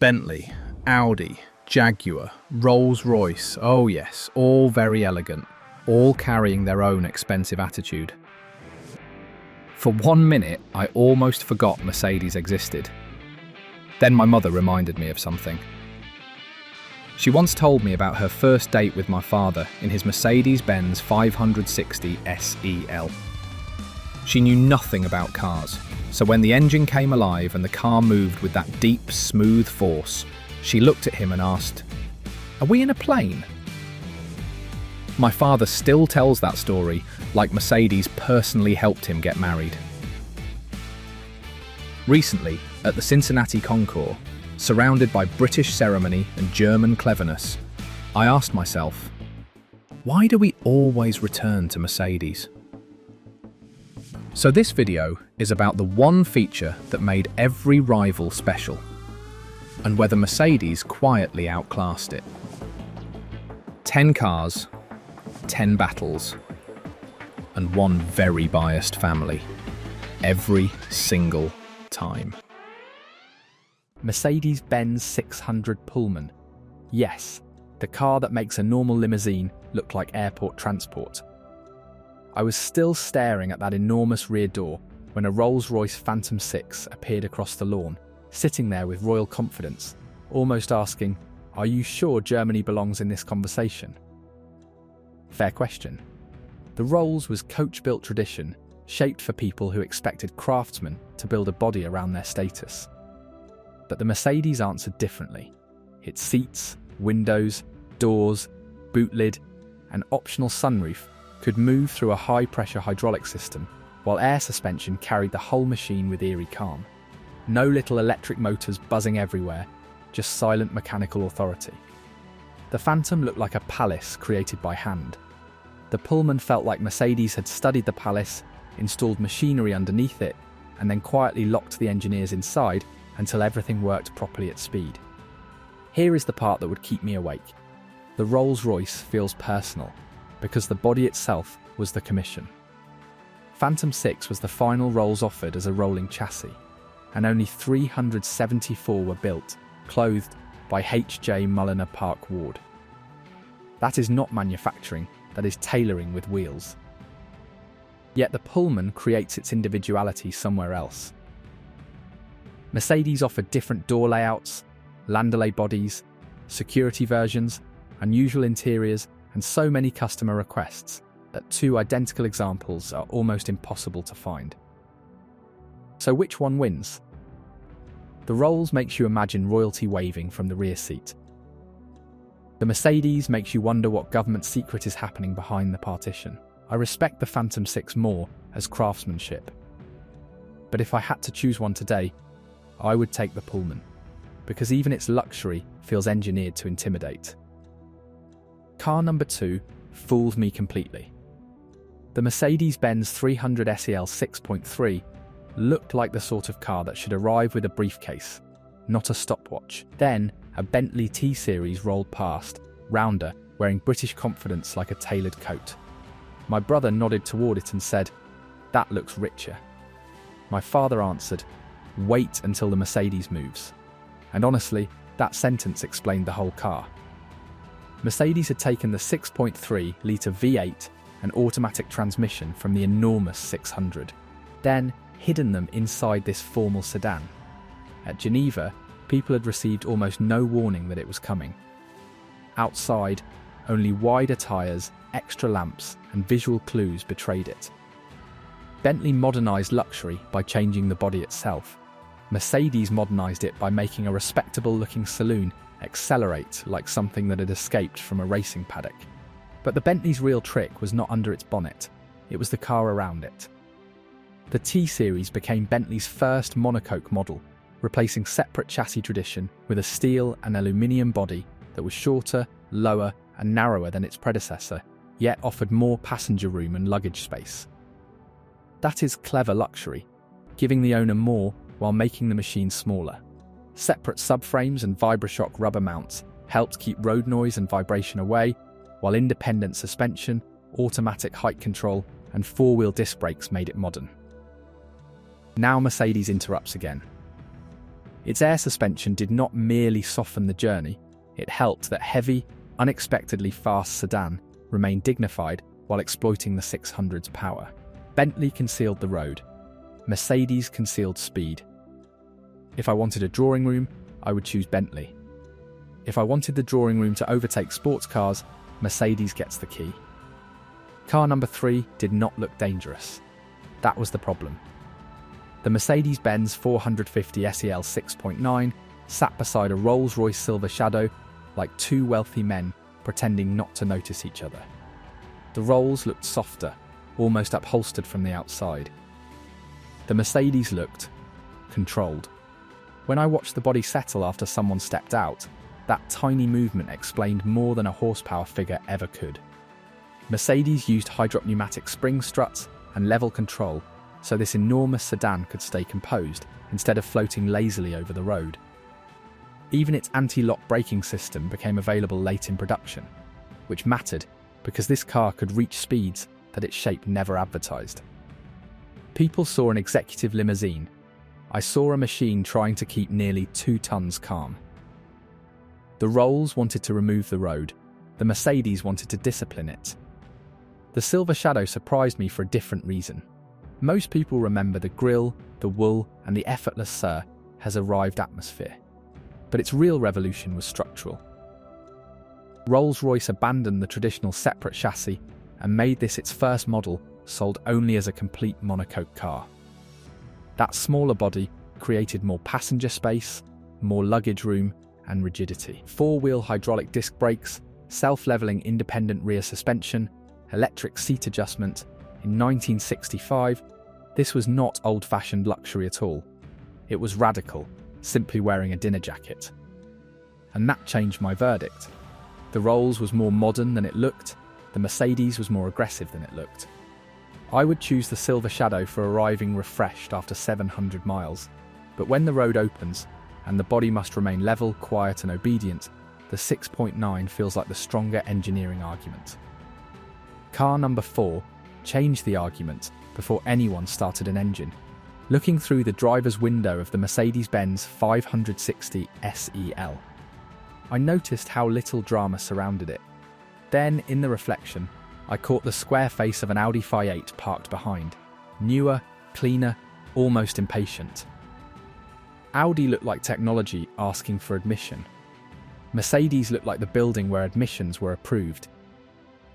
Bentley, Audi, Jaguar, Rolls-Royce, oh yes, all very elegant, all carrying their own expensive attitude. For 1 minute, I almost forgot Mercedes existed. Then my mother reminded me of something. She once told me about her first date with my father in his Mercedes-Benz 560 SEL. She knew nothing about cars, so when the engine came alive and the car moved with that deep, smooth force, she looked at him and asked, "Are we in a plane?" My father still tells that story like Mercedes personally helped him get married. Recently, at the Cincinnati Concours, surrounded by British ceremony and German cleverness, I asked myself, why do we always return to Mercedes? So this video is about the one feature that made every rival special, and whether Mercedes quietly outclassed it. 10 cars, 10 battles, and one very biased family, every single time. Mercedes-Benz 600 Pullman. Yes, the car that makes a normal limousine look like airport transport. I was still staring at that enormous rear door when a Rolls-Royce Phantom 6 appeared across the lawn, sitting there with royal confidence, almost asking, "Are you sure Germany belongs in this conversation?" Fair question. The Rolls was coach-built tradition, shaped for people who expected craftsmen to build a body around their status. But the Mercedes answered differently. Its seats, windows, doors, boot lid, and optional sunroof could move through a high-pressure hydraulic system, while air suspension carried the whole machine with eerie calm. No little electric motors buzzing everywhere, just silent mechanical authority. The Phantom looked like a palace created by hand. The Pullman felt like Mercedes had studied the palace, installed machinery underneath it, and then quietly locked the engineers inside until everything worked properly at speed. Here is the part that would keep me awake. The Rolls-Royce feels personal, because the body itself was the commission. Phantom 6 was the final Rolls offered as a rolling chassis, and only 374 were built, clothed by H.J. Mulliner Park Ward. That is not manufacturing, that is tailoring with wheels. Yet the Pullman creates its individuality somewhere else. Mercedes offered different door layouts, Landaulet bodies, security versions, unusual interiors, and so many customer requests that 2 identical examples are almost impossible to find. So which one wins? The Rolls makes you imagine royalty waving from the rear seat. The Mercedes makes you wonder what government secret is happening behind the partition. I respect the Phantom 6 more as craftsmanship. But if I had to choose one today, I would take the Pullman, because even its luxury feels engineered to intimidate. Car number 2 fooled me completely. The Mercedes-Benz 300 SEL 6.3 looked like the sort of car that should arrive with a briefcase, not a stopwatch. Then, a Bentley T-Series rolled past, rounder, wearing British confidence like a tailored coat. My brother nodded toward it and said, "That looks richer." My father answered, "Wait until the Mercedes moves." And honestly, that sentence explained the whole car. Mercedes had taken the 6.3-litre V8 and automatic transmission from the enormous 600, then hidden them inside this formal sedan. At Geneva, people had received almost no warning that it was coming. Outside, only wider tyres, extra lamps, and visual clues betrayed it. Bentley modernised luxury by changing the body itself. Mercedes modernised it by making a respectable-looking saloon accelerate like something that had escaped from a racing paddock. But the Bentley's real trick was not under its bonnet, it was the car around it. The T-Series became Bentley's first monocoque model, replacing separate chassis tradition with a steel and aluminium body that was shorter, lower, and narrower than its predecessor, yet offered more passenger room and luggage space. That is clever luxury, giving the owner more while making the machine smaller. Separate subframes and Vibrashock rubber mounts helped keep road noise and vibration away, while independent suspension, automatic height control, and 4-wheel disc brakes made it modern. Now Mercedes interrupts again. Its air suspension did not merely soften the journey, it helped that heavy, unexpectedly fast sedan remained dignified while exploiting the 600's power. Bentley concealed the road. Mercedes concealed speed. If I wanted a drawing room, I would choose Bentley. If I wanted the drawing room to overtake sports cars, Mercedes gets the key. Car number 3 did not look dangerous. That was the problem. The Mercedes-Benz 450 SEL 6.9 sat beside a Rolls-Royce Silver Shadow like two wealthy men pretending not to notice each other. The Rolls looked softer, almost upholstered from the outside. The Mercedes looked controlled. When I watched the body settle after someone stepped out, that tiny movement explained more than a horsepower figure ever could. Mercedes used hydropneumatic spring struts and level control so this enormous sedan could stay composed instead of floating lazily over the road. Even its anti-lock braking system became available late in production, which mattered because this car could reach speeds that its shape never advertised. People saw an executive limousine. I saw a machine trying to keep nearly 2 tons calm. The Rolls wanted to remove the road. The Mercedes wanted to discipline it. The Silver Shadow surprised me for a different reason. Most people remember the grille, the wool, and the effortless Sir has arrived atmosphere. But its real revolution was structural. Rolls-Royce abandoned the traditional separate chassis and made this its first model sold only as a complete monocoque car. That smaller body created more passenger space, more luggage room, and rigidity. 4-wheel hydraulic disc brakes, self-leveling independent rear suspension, electric seat adjustment. In 1965, this was not old-fashioned luxury at all. It was radical, simply wearing a dinner jacket. And that changed my verdict. The Rolls was more modern than it looked, the Mercedes was more aggressive than it looked. I would choose the Silver Shadow for arriving refreshed after 700 miles, but when the road opens, and the body must remain level, quiet and obedient, the 6.9 feels like the stronger engineering argument. Car number 4 changed the argument before anyone started an engine. Looking through the driver's window of the Mercedes-Benz 560 SEL, I noticed how little drama surrounded it. Then, in the reflection, I caught the square face of an Audi A8 parked behind. Newer, cleaner, almost impatient. Audi looked like technology asking for admission. Mercedes looked like the building where admissions were approved.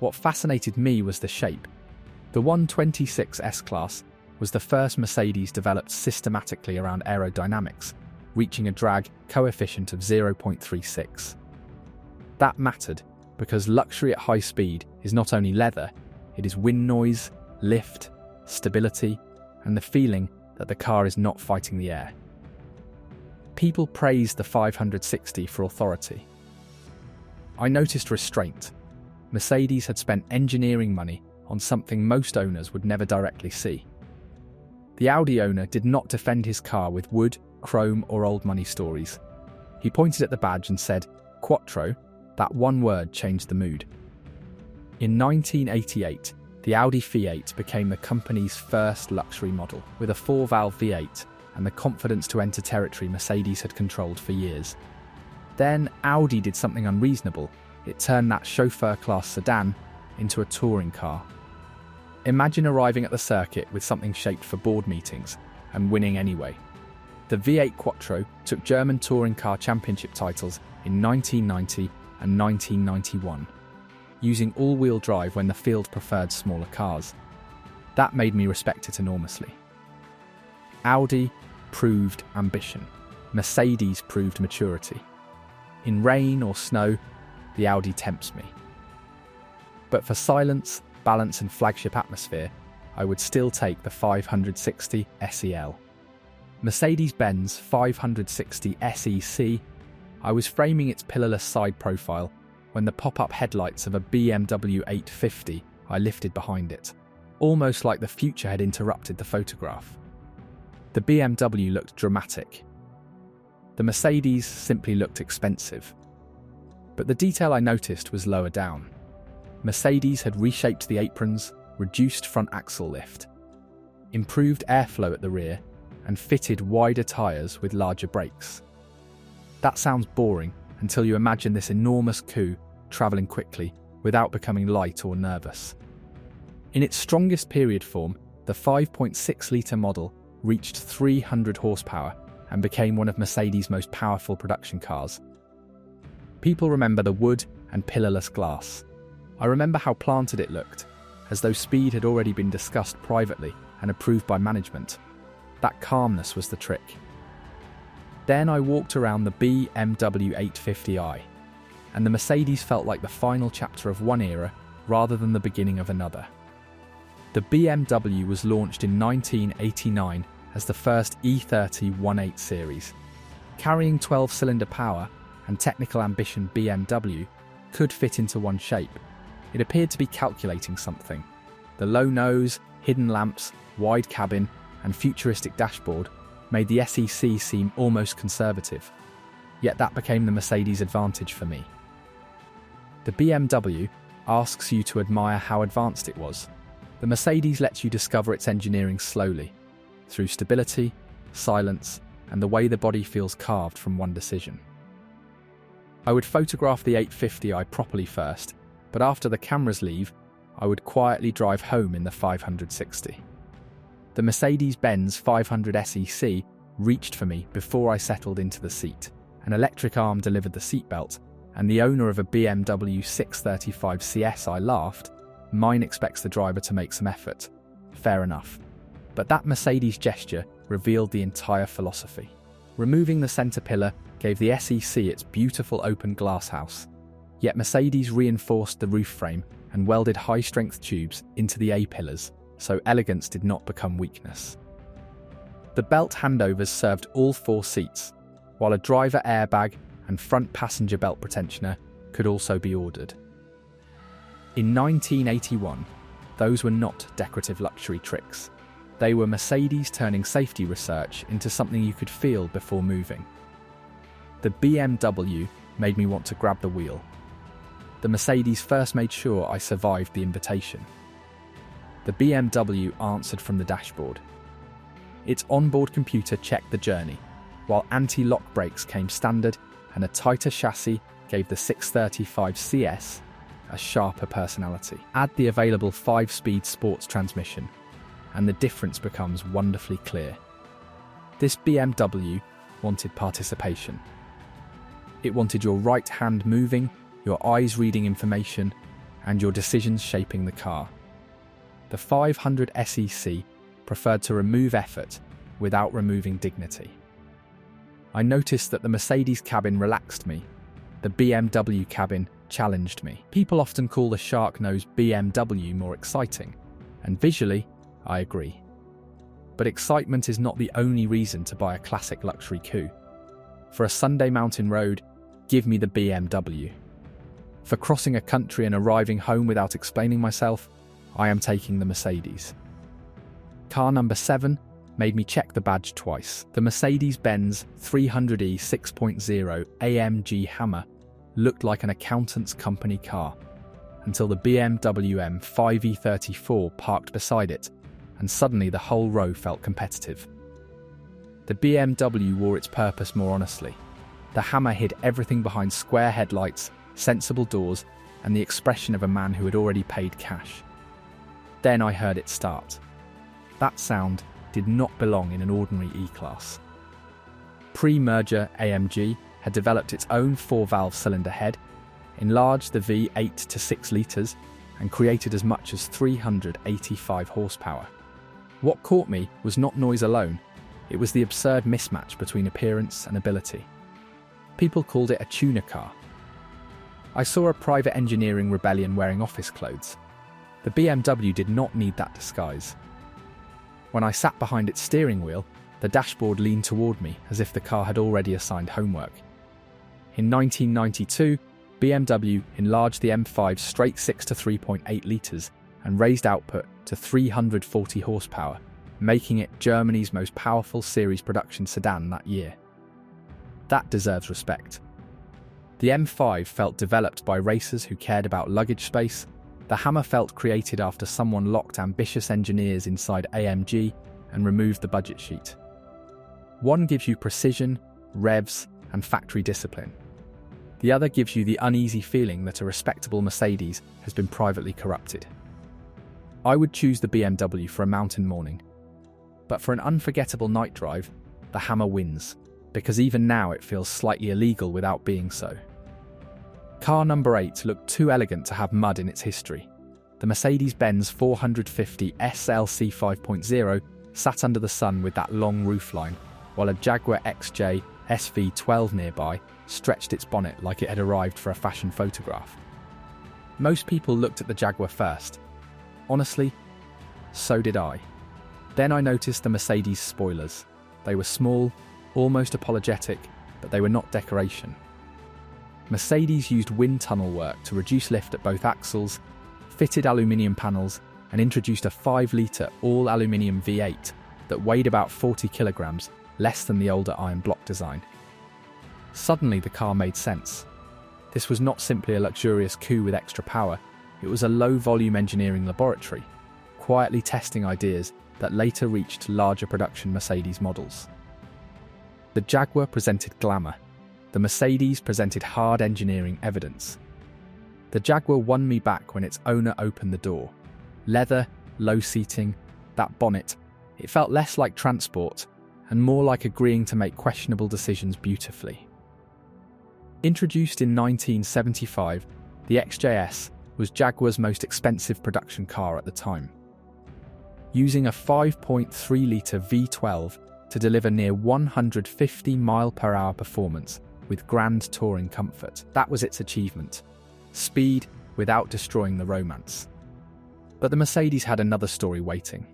What fascinated me was the shape. The 126 S-Class was the first Mercedes developed systematically around aerodynamics, reaching a drag coefficient of 0.36. That mattered because luxury at high speed is not only leather, it is wind noise, lift, stability, and the feeling that the car is not fighting the air. People praised the 560 for authority. I noticed restraint. Mercedes had spent engineering money on something most owners would never directly see. The Audi owner did not defend his car with wood, chrome, or old money stories. He pointed at the badge and said, "Quattro." That one word changed the mood. In 1988, the Audi V8 became the company's first luxury model, with a 4-valve V8 and the confidence to enter territory Mercedes had controlled for years. Then Audi did something unreasonable. It turned that chauffeur-class sedan into a touring car. Imagine arriving at the circuit with something shaped for board meetings and winning anyway. The V8 Quattro took German touring car championship titles in 1990 and 1991, using all-wheel drive when the field preferred smaller cars. That made me respect it enormously. Audi proved ambition. Mercedes proved maturity. In rain or snow, the Audi tempts me. But for silence, balance and flagship atmosphere, I would still take the 560 SEL. Mercedes-Benz 560 SEC, I was framing its pillarless side profile when the pop-up headlights of a BMW 850 I lifted behind it, almost like the future had interrupted the photograph. The BMW looked dramatic. The Mercedes simply looked expensive. But the detail I noticed was lower down. Mercedes had reshaped the aprons, reduced front axle lift, improved airflow at the rear, and fitted wider tyres with larger brakes. That sounds boring until you imagine this enormous coupe travelling quickly without becoming light or nervous. In its strongest period form, the 5.6-litre model reached 300 horsepower and became one of Mercedes' most powerful production cars. People remember the wood and pillarless glass. I remember how planted it looked, as though speed had already been discussed privately and approved by management. That calmness was the trick. Then I walked around the BMW 850i, and the Mercedes felt like the final chapter of one era rather than the beginning of another. The BMW was launched in 1989 as the first E30 1.8 series. Carrying 12-cylinder power and technical ambition, BMW could fit into one shape. It appeared to be calculating something. The low nose, hidden lamps, wide cabin, and futuristic dashboard made the SEC seem almost conservative. Yet that became the Mercedes advantage for me. The BMW asks you to admire how advanced it was. The Mercedes lets you discover its engineering slowly, through stability, silence, and the way the body feels carved from one decision. I would photograph the 850i properly first, but after the cameras leave, I would quietly drive home in the 560. The Mercedes-Benz 500 SEC reached for me before I settled into the seat. An electric arm delivered the seatbelt, and the owner of a BMW 635 CS, I laughed. Mine expects the driver to make some effort. Fair enough. But that Mercedes gesture revealed the entire philosophy. Removing the centre pillar gave the SEC its beautiful open glass house. Yet Mercedes reinforced the roof frame and welded high-strength tubes into the A-pillars, so elegance did not become weakness. The belt handovers served all 4 seats, while a driver airbag and front passenger belt pretensioner could also be ordered. In 1981, those were not decorative luxury tricks. They were Mercedes turning safety research into something you could feel before moving. The BMW made me want to grab the wheel. The Mercedes first made sure I survived the invitation. The BMW answered from the dashboard. Its onboard computer checked the journey, while anti-lock brakes came standard and a tighter chassis gave the 635 CS a sharper personality. Add the available 5-speed sports transmission, and the difference becomes wonderfully clear. This BMW wanted participation. It wanted your right hand moving, your eyes reading information, and your decisions shaping the car. The 500 SEC preferred to remove effort without removing dignity. I noticed that the Mercedes cabin relaxed me. The BMW cabin challenged me. People often call the shark-nosed BMW more exciting, and visually, I agree. But excitement is not the only reason to buy a classic luxury coupe. For a Sunday mountain road, give me the BMW. For crossing a country and arriving home without explaining myself, I am taking the Mercedes. Car number 7 made me check the badge twice. The Mercedes-Benz 300e 6.0 AMG Hammer looked like an accountant's company car, until the BMW M5E34 parked beside it, and suddenly the whole row felt competitive. The BMW wore its purpose more honestly. The Hammer hid everything behind square headlights, sensible doors, and the expression of a man who had already paid cash. Then I heard it start. That sound did not belong in an ordinary E-Class. Pre-merger, AMG had developed its own 4-valve cylinder head, enlarged the V8 to 6 litres, and created as much as 385 horsepower. What caught me was not noise alone, it was the absurd mismatch between appearance and ability. People called it a tuner car. I saw a private engineering rebellion wearing office clothes. The BMW did not need that disguise. When I sat behind its steering wheel, the dashboard leaned toward me as if the car had already assigned homework. In 1992, BMW enlarged the M5 straight 6 to 3.8 litres and raised output to 340 horsepower, making it Germany's most powerful series production sedan that year. That deserves respect. The M5 felt developed by racers who cared about luggage space. The Hammer felt created after someone locked ambitious engineers inside AMG and removed the budget sheet. One gives you precision, revs, and factory discipline. The other gives you the uneasy feeling that a respectable Mercedes has been privately corrupted. I would choose the BMW for a mountain morning. But for an unforgettable night drive, the Hammer wins, because even now it feels slightly illegal without being so. Car number 8 looked too elegant to have mud in its history. The Mercedes-Benz 450 SLC 5.0 sat under the sun with that long roofline, while a Jaguar XJ SV12 nearby stretched its bonnet like it had arrived for a fashion photograph. Most people looked at the Jaguar first. Honestly, so did I. Then I noticed the Mercedes spoilers. They were small, almost apologetic, but they were not decoration. Mercedes used wind tunnel work to reduce lift at both axles, fitted aluminium panels, and introduced a 5-litre all-aluminium V8 that weighed about 40 kilograms, less than the older iron block design. Suddenly the car made sense. This was not simply a luxurious coupe with extra power, it was a low-volume engineering laboratory, quietly testing ideas that later reached larger production Mercedes models. The Jaguar presented glamour. The Mercedes presented hard engineering evidence. The Jaguar won me back when its owner opened the door. Leather, low seating, that bonnet, it felt less like transport and more like agreeing to make questionable decisions beautifully. Introduced in 1975, the XJS was Jaguar's most expensive production car at the time. Using a 5.3-litre V12 to deliver near 150 mile-per-hour performance with grand touring comfort, that was its achievement. Speed without destroying the romance. But the Mercedes had another story waiting.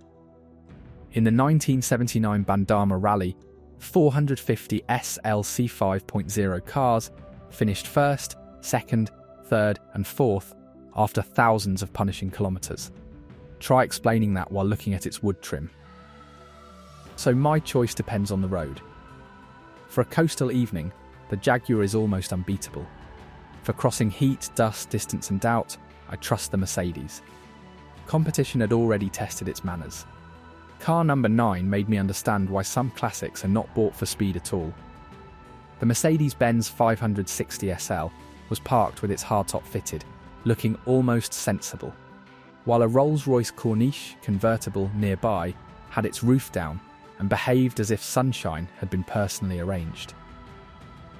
In the 1979 Bandama Rally, 450 SLC 5.0 cars finished first, second, third, and fourth after thousands of punishing kilometres. Try explaining that while looking at its wood trim. So my choice depends on the road. For a coastal evening, the Jaguar is almost unbeatable. For crossing heat, dust, distance and doubt, I trust the Mercedes. Competition had already tested its manners. Car number 9 made me understand why some classics are not bought for speed at all. The Mercedes-Benz 560 SL was parked with its hardtop fitted, looking almost sensible, while a Rolls-Royce Corniche convertible nearby had its roof down and behaved as if sunshine had been personally arranged.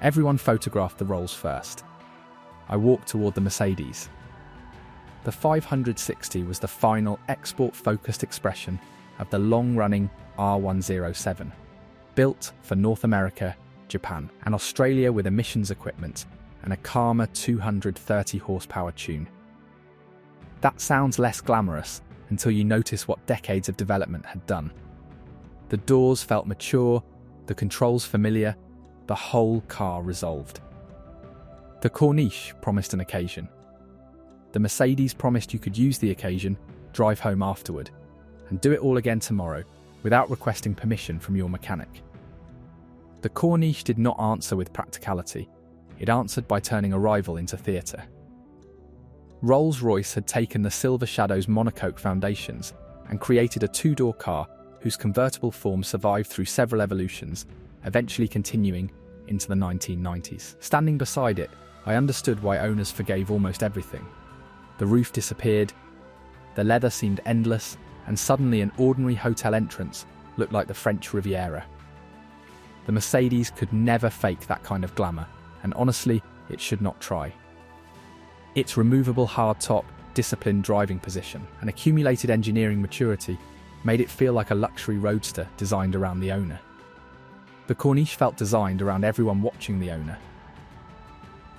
Everyone photographed the Rolls first. I walked toward the Mercedes. The 560 was the final export-focused expression of the long-running R107, built for North America, Japan, and Australia with emissions equipment and a calmer 230 horsepower tune. That sounds less glamorous until you notice what decades of development had done. The doors felt mature, the controls familiar, the whole car resolved. The Corniche promised an occasion. The Mercedes promised you could use the occasion, drive home afterward, and do it all again tomorrow without requesting permission from your mechanic. The Corniche did not answer with practicality. It answered by turning arrival into theatre. Rolls-Royce had taken the Silver Shadow's monocoque foundations and created a two-door car whose convertible form survived through several evolutions, eventually continuing into the 1990s. Standing beside it, I understood why owners forgave almost everything. The roof disappeared, the leather seemed endless, and suddenly an ordinary hotel entrance looked like the French Riviera. The Mercedes could never fake that kind of glamour, and honestly, it should not try. Its removable hardtop, disciplined driving position, and accumulated engineering maturity made it feel like a luxury roadster designed around the owner. The Corniche felt designed around everyone watching the owner.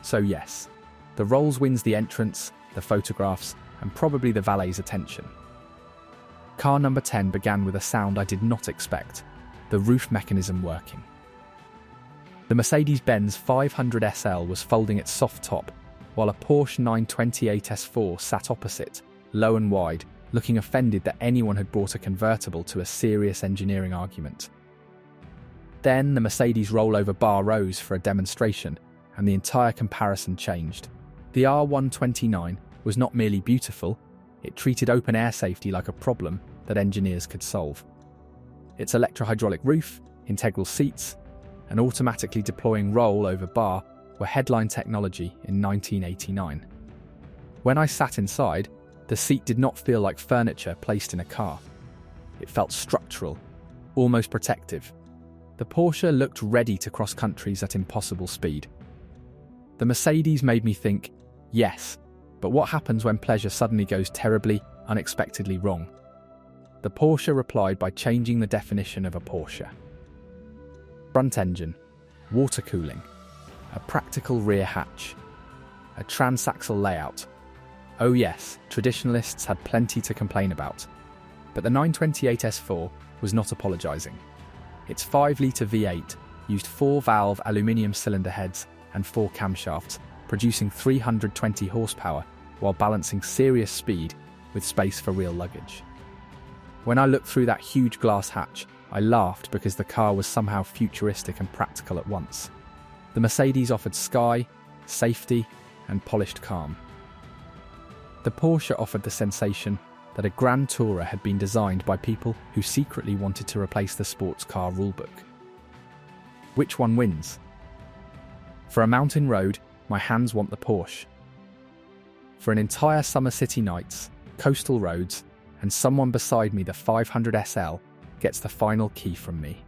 So yes, the Rolls wins the entrance, the photographs, and probably the valet's attention. Car number 10 began with a sound I did not expect, the roof mechanism working. The Mercedes-Benz 500 SL was folding its soft top, while a Porsche 928 S4 sat opposite, low and wide, looking offended that anyone had brought a convertible to a serious engineering argument. Then the Mercedes rollover bar rose for a demonstration, and the entire comparison changed. The R129 was not merely beautiful, it treated open air safety like a problem that engineers could solve. Its electro-hydraulic roof, integral seats, and automatically deploying roll over bar were headline technology in 1989. When I sat inside, the seat did not feel like furniture placed in a car. It felt structural, almost protective. The Porsche looked ready to cross countries at impossible speed. The Mercedes made me think, yes, but what happens when pleasure suddenly goes terribly, unexpectedly wrong? The Porsche replied by changing the definition of a Porsche. Front engine, water cooling, a practical rear hatch, a transaxle layout. Oh yes, traditionalists had plenty to complain about. But the 928 S4 was not apologising. Its 5-litre V8 used 4-valve aluminium cylinder heads and 4 camshafts, producing 320 horsepower while balancing serious speed with space for real luggage. When I looked through that huge glass hatch, I laughed because the car was somehow futuristic and practical at once. The Mercedes offered sky, safety, and polished calm. The Porsche offered the sensation that a Grand Tourer had been designed by people who secretly wanted to replace the sports car rulebook. Which one wins? For a mountain road, my hands want the Porsche. For an entire summer city nights, coastal roads, and someone beside me, the 500 SL gets the final key from me.